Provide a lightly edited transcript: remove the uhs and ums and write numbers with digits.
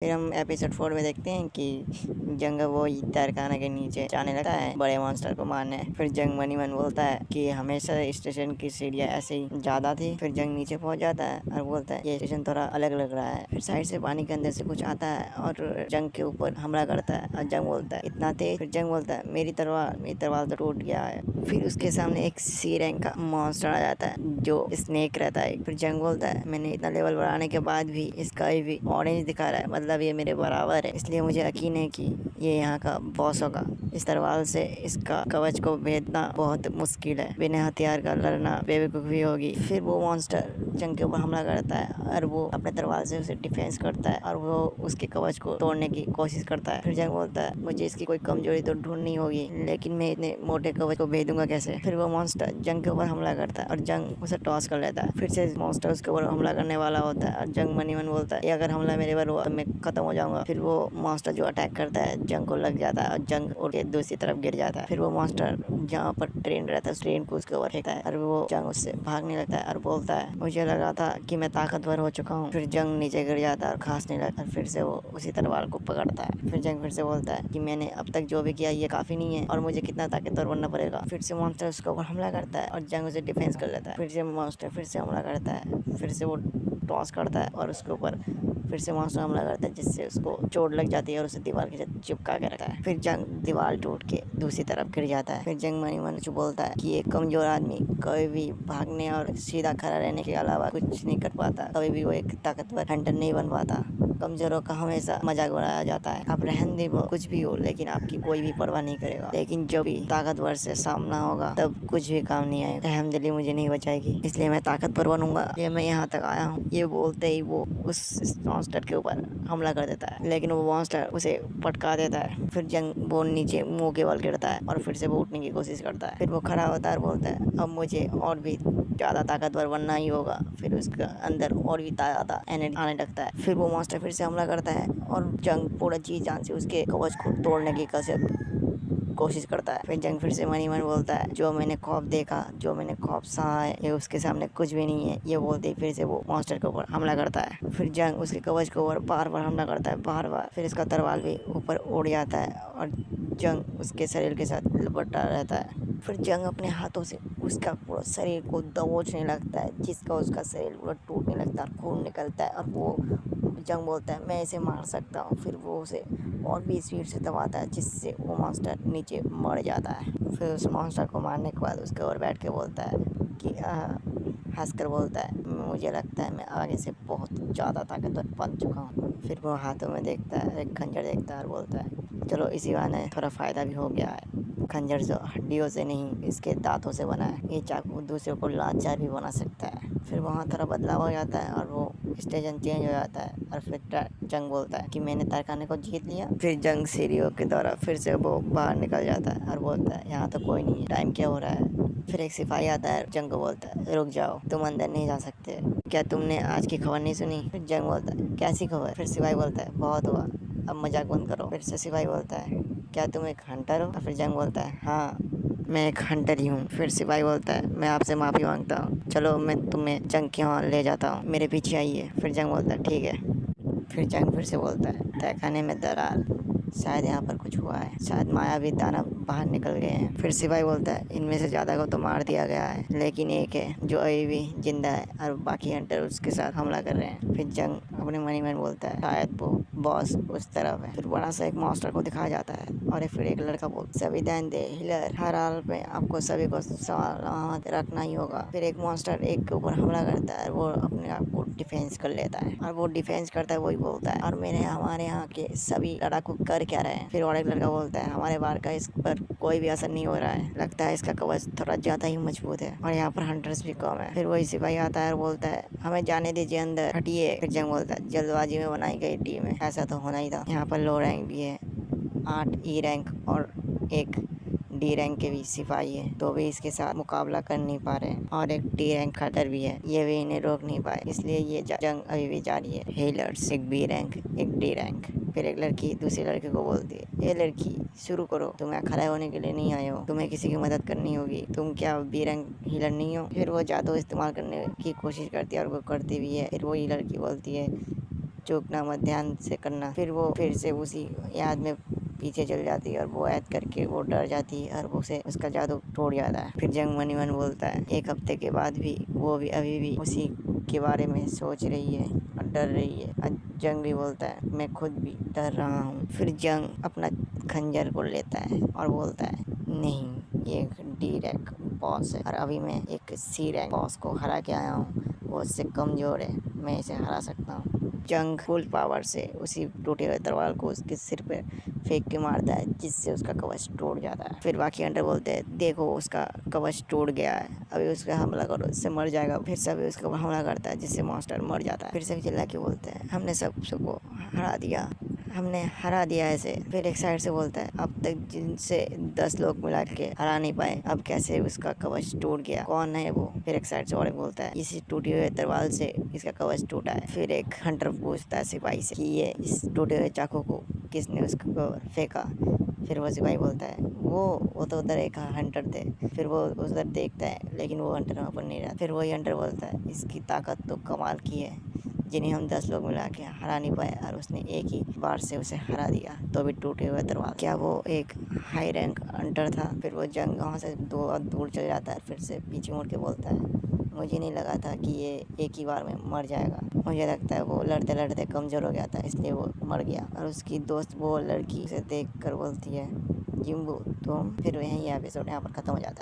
फिर हम एपिसोड 4 में देखते हैं कि जंग वो तहखाने के नीचे जाने लगता है बड़े मॉन्स्टर को मारने। फिर जंग मनी मन बोलता है कि हमेशा स्टेशन की सीढ़ियाँ ऐसे ही ज्यादा थी। फिर जंग नीचे पहुंच जाता है और बोलता है ये स्टेशन थोड़ा अलग लग रहा है। फिर साइड से पानी के अंदर से कुछ आता है और जंग के ऊपर हमला करता है और जंग बोलता है इतना तेज। फिर जंग बोलता है मेरी तलवार तो टूट गया है। फिर उसके सामने एक सी रैंक का मॉन्स्टर आ जाता है जो स्नेक रहता है। फिर जंग बोलता है मैंने इतना लेवल बढ़ाने के बाद भी इसका भी ऑरेंज दिखा रहा है, मतलब ये मेरे बराबर है, इसलिए मुझे यकीन है कि ये यहाँ का बॉस होगा। इस तलवार से इसका कवच को भेदना बहुत मुश्किल है, बिना हथियार का लड़ना बेवकूफ़ी होगी। फिर वो मॉन्स्टर जंग के ऊपर हमला करता है और वो अपने तलवार से उसे डिफेंस करता है और वो उसके कवच को तोड़ने की कोशिश करता है। फिर जंग बोलता है मुझे इसकी कोई कमजोरी तो ढूंढनी होगी, लेकिन मैं इतने मोटे कवच को भेदूंगा कैसे। फिर वो मॉन्स्टर जंग के ऊपर हमला करता है और जंग उसे टॉस कर लेता है। फिर से मॉन्स्टर उसके ऊपर हमला करने वाला होता है और जंग मनी मन बोलता है अगर हमला मेरे पर हुआ तो मैं खत्म हो जाऊंगा। फिर वो मॉन्स्टर जो अटैक करता है जंग को लग जाता है और जंग उड़ के दूसरी तरफ गिर जाता है। फिर वो मॉन्स्टर जहाँ पर ट्रेन रहता है उस ट्रेन को उसके ऊपर फेंकता है और वो जंग उससे भागने लगता है और बोलता है मुझे लगा था कि मैं ताकतवर हो चुका हूँ। फिर जंग नीचे गिर जाता है और खांसने लगता है। फिर से वो उसी तलवार को पकड़ता है। फिर जंग फिर से बोलता है कि मैंने अब तक जो भी किया ये काफी नहीं है और मुझे कितना ताकतवर बनना पड़ेगा। फिर से मॉन्स्टर उसके ऊपर हमला करता है और जंग उसे डिफेंस कर लेता है। फिर से मॉन्स्टर फिर से हमला करता है। फिर से वो टॉस करता है और उसके ऊपर फिर से मॉन्स्टर हमला करता है जिससे उसको चोट लग जाती है और उसे दीवार के साथ चिपका के रखता है। फिर जंग दीवार टूट के दूसरी तरफ गिर जाता है। फिर जंग मनी मन बोलता है कि एक कमजोर आदमी कभी भी भागने और सीधा खड़ा रहने के अलावा कुछ नहीं कर पाता। कभी भी वो एक ताकतवर हंटर नहीं बन पाता। कमजोरों का हमेशा मजाक उड़ाया जाता है। आप रहन दे वो कुछ भी हो, लेकिन आपकी कोई भी परवाह नहीं करेगा। लेकिन जब भी ताकतवर से सामना होगा तब कुछ भी काम नहीं आएगा। रहमदिली मुझे नहीं बचाएगी, इसलिए मैं ताकतवर बनूंगा। ये मैं यहाँ तक आया हूँ। ये बोलते ही वो उस मॉन्स्टर के ऊपर हमला कर देता है, लेकिन वो मॉन्स्टर उसे पटका देता है। फिर जंग वो नीचे मुंह के बल गिरता है और फिर से वो उठने की कोशिश करता है। फिर वो खड़ा होता है और बोलता है अब मुझे और भी ज़्यादा ताकतवर बनना ही होगा। फिर उसके अंदर और भी ज़्यादा एनर्जी आने लगता है। फिर वो मॉन्स्टर फिर से हमला करता है और जंग पूरा जी जान से उसके कवच को तोड़ने की कोशिश करता है। फिर जंग फिर से मनी मन बोलता है जो मैंने ख्वाब देखा, जो मैंने ख्वाब सहा है, ये उसके सामने कुछ भी नहीं है। ये बोलते ही फिर से वो मॉन्स्टर के ऊपर हमला करता है। फिर जंग उसके कवच के ऊपर बार बार हमला करता है, बार बार। फिर इसका तलवार भी ऊपर उड़ जाता है और जंग उसके शरीर के साथ लिपटा रहता है। फिर जंग अपने हाथों से उसका पूरा शरीर को दबोचने लगता है, जिसका उसका शरीर पूरा टूटने लगता है, खून निकलता है और वो जंग बोलता है मैं इसे मार सकता हूँ। फिर वो उसे और भी स्पीड से दबाता है जिससे वो मॉन्स्टर नीचे मर जाता है। फिर उस मॉन्स्टर को मारने के बाद उसके ऊपर बैठ के बोलता है कि हंसकर बोलता है मुझे लगता है मैं आगे से बहुत ज़्यादा ताकतवर बन चुका हूँ। फिर वो हाथों में देखता है, एक खंजर देखता है और बोलता है चलो इसी बहाने थोड़ा फ़ायदा भी हो गया है। खंजर जो हड्डियों से नहीं इसके दांतों से बना है, ये चाकू दूसरों को लाचार भी बना सकता है। फिर वहाँ थोड़ा बदलाव हो जाता है और वो स्टेशन चेंज हो जाता है और फिर जंग बोलता है कि मैंने तहखाने को जीत लिया। फिर जंग सीढ़ियों के द्वारा फिर से वो बाहर निकल जाता है और बोलता है यहाँ तो कोई नहीं है, टाइम क्या हो रहा है। फिर एक सिपाही आता है, जंग को बोलता है रुक जाओ, तुम अंदर नहीं जा सकते। क्या तुमने आज की खबर नहीं सुनी? फिर जंग बोलता है कैसी खबर? फिर सिपाही बोलता है बहुत हुआ, अब मजाक बंद करो। फिर से सिपाही बोलता है क्या तुम एक हंटर हो? फिर जंग बोलता है हाँ मैं एक हंटर ही हूँ। फिर सिपाही बोलता है मैं आपसे माफ़ी मांगता हूँ, चलो मैं तुम्हें जंग के यहाँ ले जाता हूँ, मेरे पीछे आइए। फिर जंग बोलता है ठीक है। फिर जंग फिर से बोलता है तहखाने में दरार, शायद यहाँ पर कुछ हुआ है, शायद मायावी दानव बाहर निकल गए हैं। फिर सिपाही बोलता है इनमें से ज़्यादा को तो मार दिया गया है, लेकिन एक है जो अभी भी जिंदा है और बाकी हंटर उसके साथ हमला कर रहे हैं। फिर जंग अपने मनी मन बोलता है शायद वो बॉस उस तरफ है। फिर बड़ा सा एक मॉन्स्टर को दिखाया जाता है और फिर एक लड़का बोलता है सभी ध्यान दे हिलर, हर हाल में आपको सभी को सलामत रखना ही होगा। फिर एक मॉन्स्टर एक के ऊपर हमला करता है, वो अपने आप को डिफेंस कर लेता है और वो डिफेंस करता है वही बोलता है और मैंने हमारे यहाँ के सभी लड़ाकू कर क्या रहे हैं। फिर और एक लड़का बोलता है हमारे बार का इस पर कोई भी असर नहीं हो रहा है, लगता है इसका कवच थोड़ा ज्यादा ही मजबूत है और यहाँ पर हंटर्स भी कम है। फिर वही सिपाही आता है और बोलता है हमें जाने दीजिए अंदर, हटिए। फिर जंग बोलता है जल्दबाजी में बनाई गई टीम है, ऐसा तो होना ही था। यहाँ पर लो रैंक भी है, 8 ई रैंक और 1 डी रैंक के भी सिपाही है, तो भी इसके साथ मुकाबला कर नहीं पा रहे हैं और एक डी रैंक खटर भी है, ये भी इन्हें रोक नहीं पाए, इसलिए ये जंग अभी भी जारी है। हेलर्स, एक बी रैंक एक डी रैंक। फिर एक लड़की दूसरी लड़के को बोलती है ये लड़की शुरू करो, तुम यहाँ खड़ा होने के लिए नहीं आए हो, तुम्हें किसी की मदद करनी होगी, तुम क्या बी रैंक हीलर नहीं हो? फिर वो जादू इस्तेमाल करने की कोशिश करती है और वो करती भी है। फिर वही लड़की बोलती है चूकना मत, ध्यान से करना। फिर वो फिर से उसी याद में पीछे चल जाती है और वो ऐद करके वो डर जाती है और उसे उसका जादू टूट जाता है। फिर जंग मनी मन बोलता है 1 हफ्ते के बाद भी वो भी अभी भी उसी के बारे में सोच रही है और डर रही है। और जंग भी बोलता है मैं खुद भी डर रहा हूँ। फिर जंग अपना खंजर को लेता है और बोलता है नहीं, ये एक डी रैंक बॉस है और अभी मैं एक सी रैंक बॉस को हरा के आया हूँ। वो उससे कमजोर है, मैं इसे हरा सकता हूँ। जंग फुल पावर से उसी टूटे हुए तलवार को उसके सिर पे फेंक के मारता है, जिससे उसका कवच टूट जाता है। फिर बाकी हंटर बोलते हैं देखो उसका कवच टूट गया है, अभी उसका हमला करो, इससे मर जाएगा। फिर सभी उसके ऊपर हमला करता है, जिससे मॉन्स्टर मर जाता है। फिर सभी चिल्ला के बोलते हैं हमने सबको हरा दिया, हमने हरा दिया इसे। फिर एक साइड से बोलता है अब तक जिनसे 10 लोग मिला के हरा नहीं पाए, अब कैसे उसका कवच टूट गया, कौन है वो? फिर एक साइड से और एक बोलता है इसी टूटे हुए तलवार से इसका कवच टूटा है। फिर एक हंटर पूछता है सिपाही से कि ये इस टूटे हुए चाकू को किसने उसको फेंका? फिर वो सिपाही बोलता है वो तो उधर एक हंटर थे। फिर वो उधर देखता है लेकिन वो हंटर वहाँ पर नहीं रहा। फिर वही हंटर बोलता है इसकी ताकत तो कमाल की है, जिन्हें हम 10 लोग मिला के हरा नहीं पाए और उसने एक ही बार से उसे हरा दिया, तो भी टूटे हुए तलवार। क्या वो एक हाई रैंक हंटर था? फिर वो जंग वहाँ से दूर चल जाता है। फिर से पीछे मुड़ के बोलता है मुझे नहीं लगा था कि ये एक ही बार में मर जाएगा, मुझे लगता है वो लड़ते लड़ते कमज़ोर हो गया था इसलिए वो मर गया। और उसकी दोस्त वो लड़की उसे देख कर बोलती है जिम्बू तुम। फिर यही एपिसोड यहाँ पर ख़त्म हो जाता है।